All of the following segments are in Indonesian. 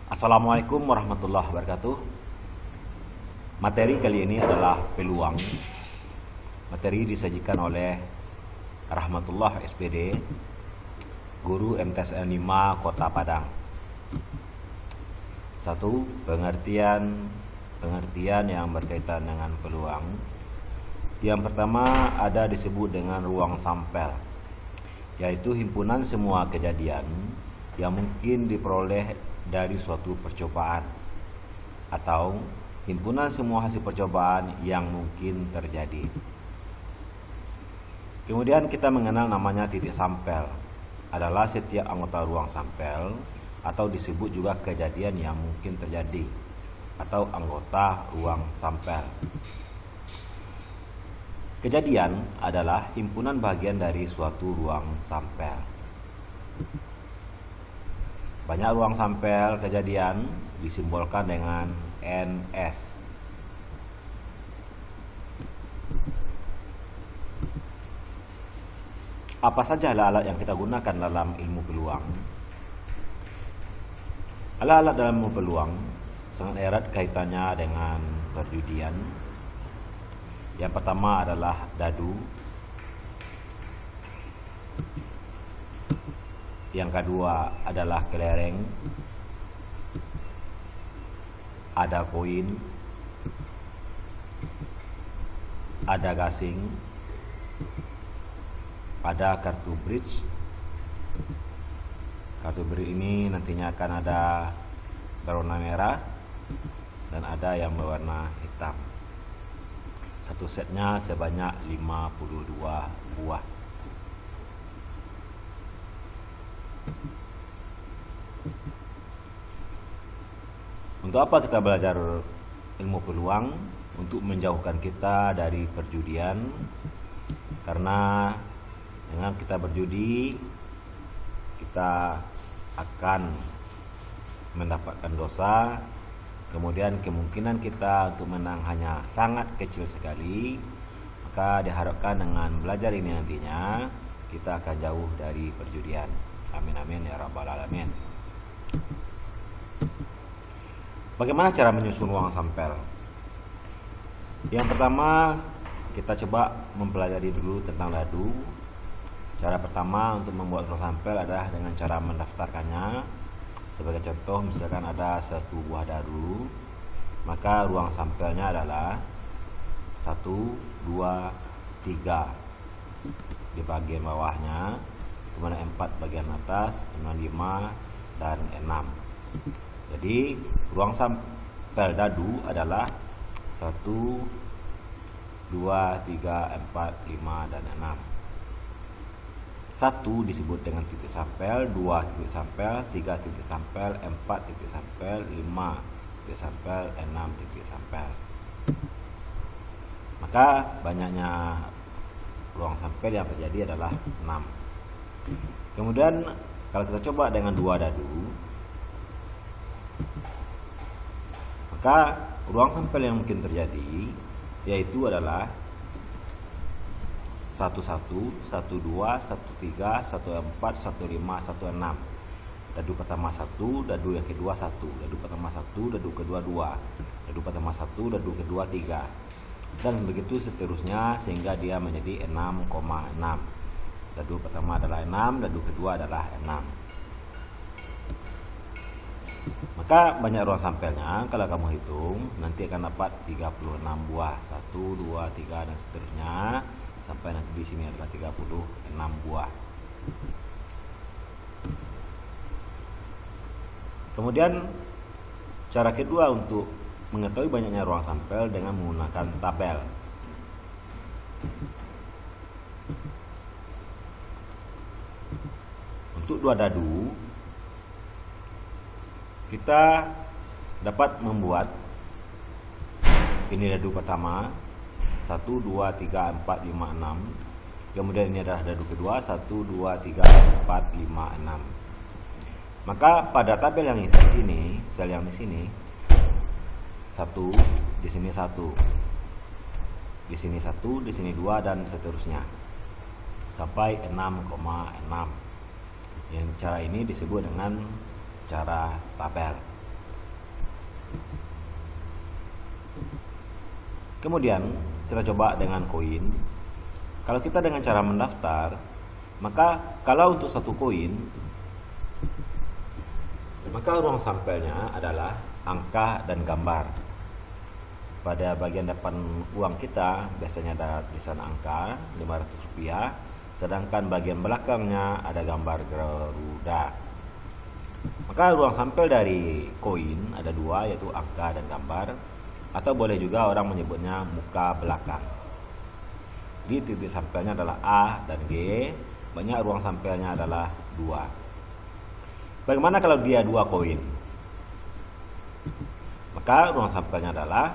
Assalamualaikum warahmatullahi wabarakatuh. Materi kali ini adalah peluang. Materi disajikan oleh Rahmatullah SPD, Guru MTSN 5 Kota Padang. 1. Pengertian yang berkaitan dengan peluang. Yang pertama ada disebut dengan ruang sampel, yaitu himpunan semua kejadian yang mungkin diperoleh dari suatu percobaan, atau himpunan semua hasil percobaan yang mungkin terjadi. Kemudian kita mengenal namanya titik sampel, adalah setiap anggota ruang sampel, atau disebut juga kejadian yang mungkin terjadi, atau anggota ruang sampel. Kejadian adalah himpunan bagian dari suatu ruang sampel. Banyak ruang sampel kejadian disimbolkan dengan NS. Apa saja alat-alat yang kita gunakan dalam ilmu peluang? Alat-alat dalam ilmu peluang sangat erat kaitannya dengan perjudian. Yang pertama adalah dadu. Yang kedua adalah kelereng, ada koin, ada gasing, ada kartu bridge. Kartu bridge ini nantinya akan ada berwarna merah dan ada yang berwarna hitam. Satu setnya sebanyak 52 buah. Untuk apa kita belajar ilmu peluang? Untuk menjauhkan kita dari perjudian. Karena dengan kita berjudi, kita akan mendapatkan dosa. Kemudian kemungkinan kita untuk menang hanya sangat kecil sekali. Maka diharapkan dengan belajar ini nantinya kita akan jauh dari perjudian. Amin amin ya rabbal alamin. Bagaimana cara menyusun ruang sampel? Yang pertama, kita coba mempelajari dulu tentang dadu. Cara pertama untuk membuat ruang sampel adalah dengan cara mendaftarkannya. Sebagai contoh, misalkan ada satu buah dadu, maka ruang sampelnya adalah 1, 2, 3 di bagian bawahnya, kemudian 4 bagian atas, kemudian 5 dan 6. Jadi ruang sampel dadu adalah 1, 2, 3, 4, 5 dan 6. 1 disebut dengan titik sampel, 2 titik sampel, 3 titik sampel, 4 titik sampel, 5 titik sampel, 6 titik sampel. Maka banyaknya ruang sampel yang terjadi adalah 6. Kemudian kalau kita coba dengan 2 dadu, maka ruang sampel yang mungkin terjadi yaitu adalah 11, 12, 13, 14, 15, 16. Dadu pertama 1, dadu yang kedua 1, dadu pertama 1, dadu kedua 2, dadu pertama 1, dadu kedua 3, dan begitu seterusnya sehingga dia menjadi 6,6. Dadu pertama adalah 6, dadu kedua adalah 6. Maka banyak ruang sampelnya. Kalau kamu hitung nanti akan dapat 36 buah. 1, 2, 3 dan seterusnya sampai nanti di sini adalah 36 buah. Kemudian cara kedua untuk mengetahui banyaknya ruang sampel dengan menggunakan tabel. Untuk 2 dadu, kita dapat membuat ini dadu pertama 1, 2, 3, 4, 5, 6. Kemudian ini adalah dadu kedua 1, 2, 3, 4, 5, 6. Maka pada tabel yang di sini, sel yang di sini 1, di sini 1, di sini 1, di sini 2 dan seterusnya sampai 6,6. Yang cara ini disebut dengan cara tabel. Kemudian kita coba dengan koin. Kalau kita dengan cara mendaftar, maka kalau untuk satu koin, maka ruang sampelnya adalah angka dan gambar. Pada bagian depan uang kita biasanya ada tulisan angka Rp500, sedangkan bagian belakangnya ada gambar Garuda. Maka ruang sampel dari koin ada dua, yaitu angka dan gambar, atau boleh juga orang menyebutnya muka belakang. Di titik sampelnya adalah A dan G, banyak ruang sampelnya adalah 2. Bagaimana kalau dia 2 koin? Maka ruang sampelnya adalah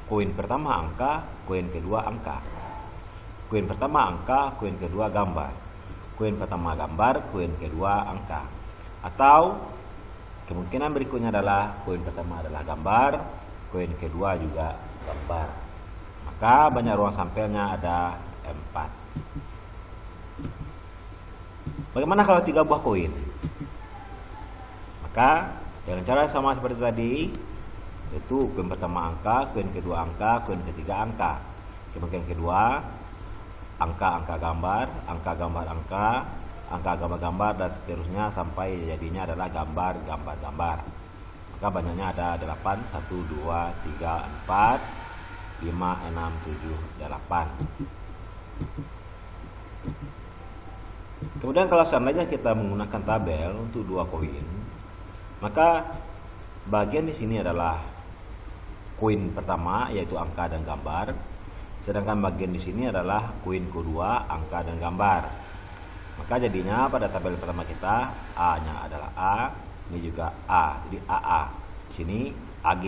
koin pertama angka, koin kedua angka. Koin pertama angka, koin kedua gambar. Koin pertama gambar, koin kedua angka. Atau kemungkinan berikutnya adalah koin pertama adalah gambar, koin kedua juga gambar. Maka banyak ruang sampelnya ada 4. Bagaimana kalau 3 buah koin? Maka dengan cara sama seperti tadi, yaitu koin pertama angka, koin kedua angka, koin ketiga angka. Kemungkinan kedua angka gambar, angka gambar angka, angka gambar gambar, dan seterusnya sampai jadinya adalah gambar gambar gambar. Maka banyaknya ada 8, 1, 2, 3, 4, 5, 6, 7, 8. Kemudian kalau seandainya kita menggunakan tabel untuk 2 koin, maka bagian di sini adalah koin pertama, yaitu angka dan gambar, sedangkan bagian di sini adalah koin kedua, angka dan gambar. Maka jadinya pada tabel pertama kita A-nya adalah A, ini juga A, jadi AA. Di sini AG,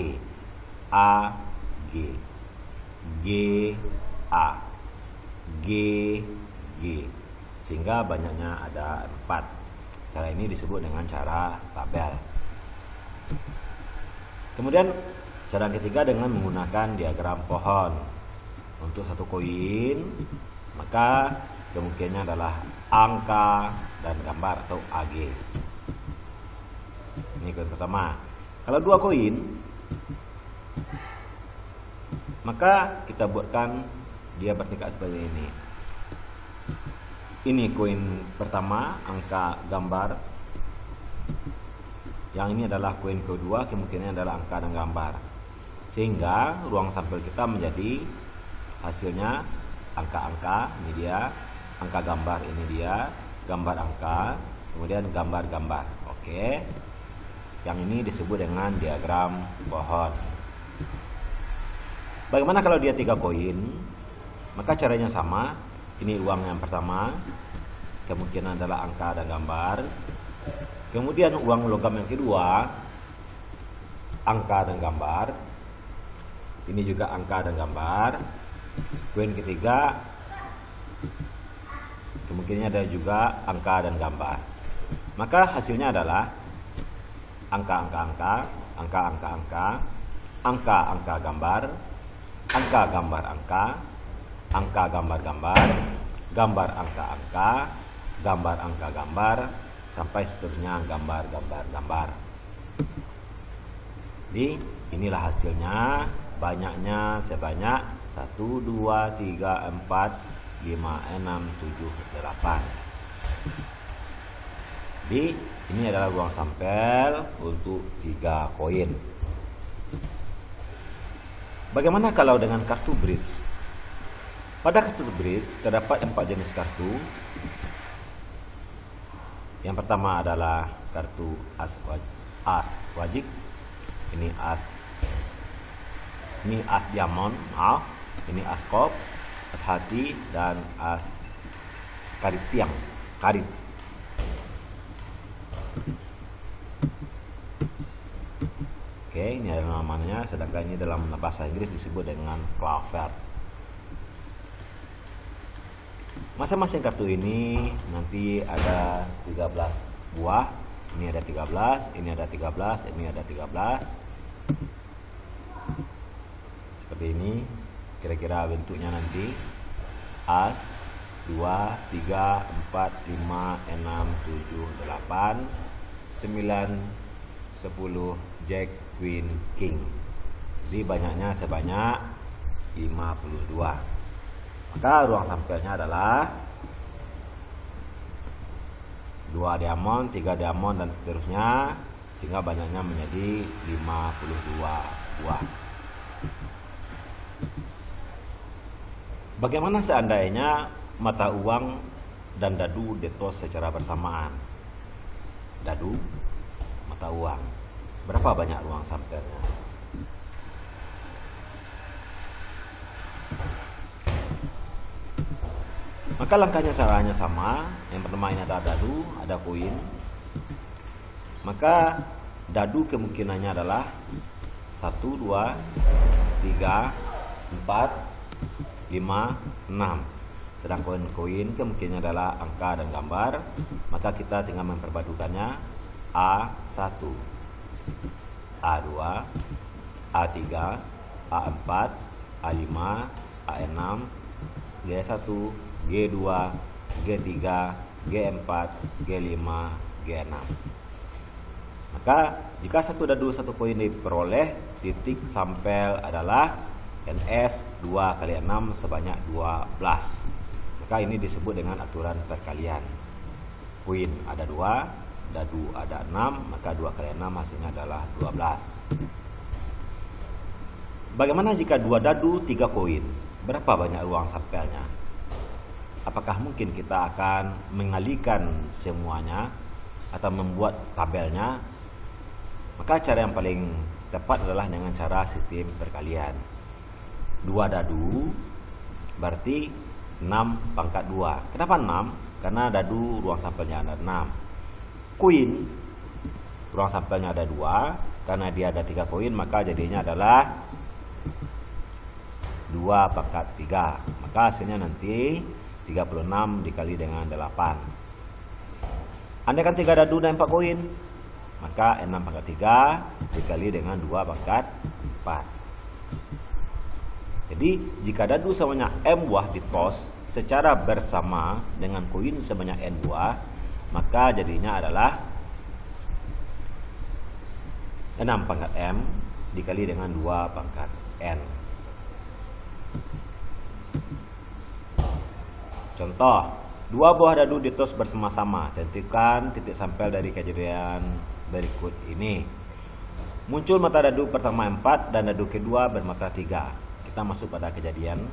AG, GA, GG, sehingga banyaknya ada 4. Cara ini disebut dengan cara tabel. Kemudian cara ketiga dengan menggunakan diagram pohon. Untuk satu koin, maka kemungkinannya adalah angka dan gambar atau AG. Ini koin pertama. Kalau 2 koin, maka kita buatkan dia bertingkat seperti ini. Ini koin pertama, angka gambar. Yang ini adalah koin kedua, kemungkinannya adalah angka dan gambar. Sehingga ruang sampel kita menjadi hasilnya angka-angka, ini dia, angka gambar, ini dia, gambar angka, kemudian gambar-gambar. Oke. Yang ini disebut dengan diagram pohon. Bagaimana kalau dia 3 koin? Maka caranya sama. Ini uang yang pertama, kemungkinan adalah angka dan gambar. Kemudian uang logam yang kedua, angka dan gambar. Ini juga angka dan gambar. Koin ketiga, kemungkinannya ada juga angka dan gambar. Maka hasilnya adalah angka-angka-angka, angka-angka-angka, angka-angka gambar, angka gambar angka, angka gambar gambar, gambar angka angka, gambar angka gambar, sampai seterusnya gambar gambar gambar. Jadi inilah hasilnya, banyaknya sebanyak 1, 2, 3, 4, 5, 6, 7, 8. Jadi ini adalah ruang sampel untuk 3 koin. Bagaimana kalau dengan kartu bridge? Pada kartu bridge terdapat 4 jenis kartu. Yang pertama adalah kartu as wajib. Ini as diamond, maaf. Ini as kop, as hati, dan as karit tiang, karit. Oke, ini adalah namanya, sedangkan ini dalam bahasa Inggris disebut dengan clavet. Masing-masing kartu ini nanti ada 13 buah. Ini ada 13, ini ada 13, ini ada 13. Seperti ini kira-kira bentuknya nanti. As 2, 3, 4, 5, 6, 7, 8, 9, 10 Jack, Queen, King. Jadi banyaknya sebanyak 52. Maka ruang sampelnya adalah 2 diamond, 3 diamond dan seterusnya, sehingga banyaknya menjadi 52 buah. Bagaimana seandainya mata uang dan dadu ditos secara bersamaan? Dadu, mata uang. Berapa banyak ruang sampelnya? Maka langkahnya caranya sama. Yang pertama ini ada dadu, ada koin. Maka dadu kemungkinannya adalah 1, 2, 3, 4, 5, 6. Sedang koin-koin kemungkinannya adalah angka dan gambar. Maka kita tinggal memperpadukannya. A1, A2, A3, A4, A5, A6, G1, G2, G3, G4, G5, G6. Maka jika satu dadu satu koin diperoleh, titik sampel adalah NS 2 kali 6 sebanyak 12. Maka ini disebut dengan aturan perkalian. Koin ada 2, dadu ada 6, maka 2 kali 6 hasilnya adalah 12. Bagaimana jika 2 dadu 3 koin? Berapa banyak ruang sampelnya? Apakah mungkin kita akan mengalihkan semuanya atau membuat tabelnya? Maka cara yang paling tepat adalah dengan cara sistem perkalian. 2 dadu berarti 6 pangkat 2. Kenapa 6? Karena dadu ruang sampelnya ada 6. Koin ruang sampelnya ada 2. Karena dia ada 3 koin, maka jadinya adalah 2 pangkat 3. Maka hasilnya nanti 36 dikali dengan 8. Andaikan 3 dadu dan 4 koin, maka 6 pangkat 3 dikali dengan 2 pangkat 4. Jadi jika dadu sebanyak M buah ditos secara bersama dengan koin sebanyak N buah, maka jadinya adalah 6 pangkat M dikali dengan 2 pangkat N. Contoh, 2 buah dadu ditos bersama-sama. Tentukan titik sampel dari kejadian berikut ini. Muncul mata dadu pertama 4 dan dadu kedua bermata 3. Kita masuk pada kejadian.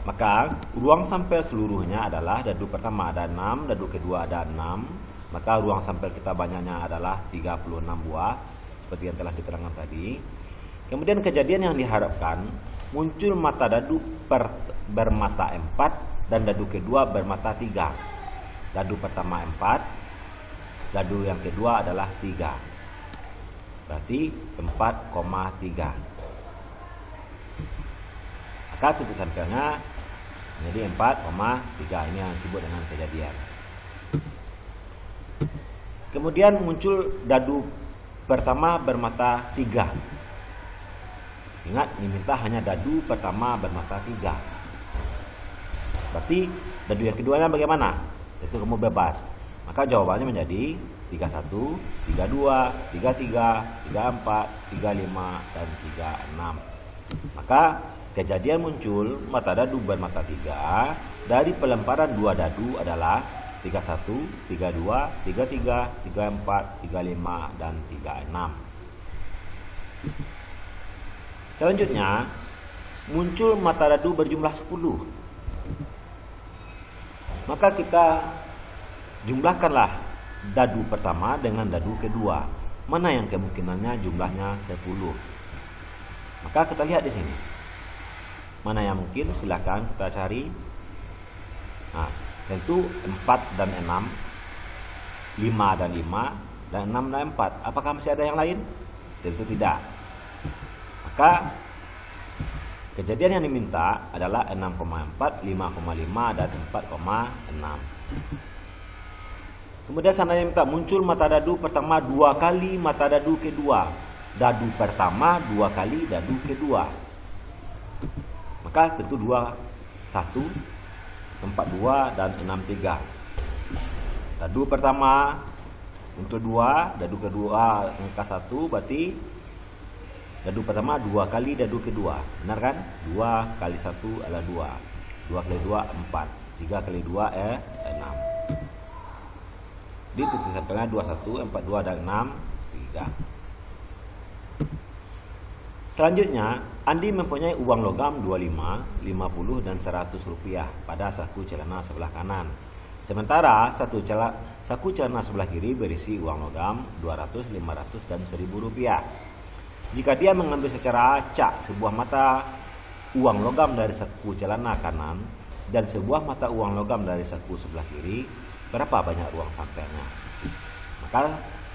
Maka ruang sampel seluruhnya adalah dadu pertama ada 6, dadu kedua ada 6. Maka ruang sampel kita banyaknya adalah 36 buah, seperti yang telah diterangkan tadi. Kemudian kejadian yang diharapkan, muncul mata dadu bermata 4 dan dadu kedua bermata 3. Dadu pertama 4, dadu yang kedua adalah 3. Berarti 4,3. Maka titik sampelnya menjadi 4,3. Ini yang disebut dengan kejadian. Kemudian muncul dadu pertama bermata 3. Ingat, diminta hanya dadu pertama bermata 3. Berarti dadu yang keduanya bagaimana? Itu kamu bebas. Maka jawabannya menjadi 31, 32, 33, 34, 35, dan 36. Maka kejadian muncul mata dadu bermata 3 dari pelemparan 2 dadu adalah 31, 32, 33, 34, 35, dan 36. Selanjutnya, muncul mata dadu berjumlah 10. Maka kita jumlahkanlah dadu pertama dengan dadu kedua. Mana yang kemungkinannya jumlahnya 10? Maka kita lihat di sini. Mana yang mungkin? Silakan kita cari. Nah, tentu 4 dan 6, 5 dan 5, dan 6 dan 4. Apakah masih ada yang lain? Tentu tidak. Maka kejadian yang diminta adalah 6,4, 5,5, dan 4,6. Kemudian sana yang minta muncul mata dadu pertama 2 kali mata dadu kedua. Dadu pertama 2 kali dadu kedua. Maka tentu 2, 1, 4, 2, dan 6, 3. Dadu pertama Untuk 2, dadu kedua angka 1 berarti dadu pertama 2 kali dadu kedua. Benar kan? 2 kali 1 adalah 2. 2 kali 2 4. 3 kali 2 6. Di titik sampelnya 21, 42 dan 6 3. Selanjutnya, Andi mempunyai uang logam 25, 50 dan 100 rupiah pada saku celana sebelah kanan. Sementara saku celana sebelah kiri berisi uang logam 200, 500 dan 1000 rupiah. Jika dia mengambil secara acak sebuah mata uang logam dari saku celana kanan dan sebuah mata uang logam dari saku sebelah kiri, berapa banyak uang sampelnya? Maka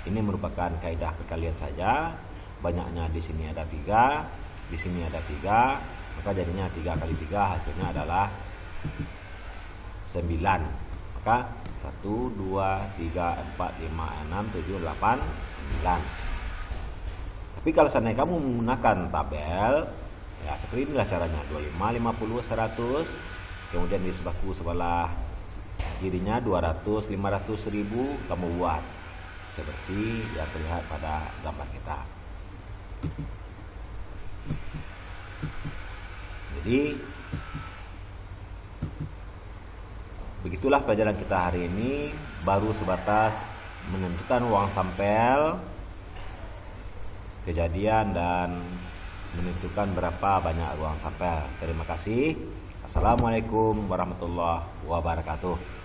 ini merupakan kaidah perkalian saja. Banyaknya di sini ada 3, di sini ada 3, maka jadinya 3 kali 3 hasilnya adalah 9. Maka 1, 2, 3, 4, 5, 6, 7, 8, 9. Tapi kalau seandainya kamu menggunakan tabel, ya seperti inilah caranya. 25, 50, 100, kemudian di sebelah kirinya 200, 500, 1000 kamu buat seperti yang terlihat pada gambar kita. Jadi begitulah pelajaran kita hari ini, baru sebatas menentukan uang sampel, kejadian dan menentukan berapa banyak uang sampel. Terima kasih. Assalamualaikum warahmatullahi wabarakatuh.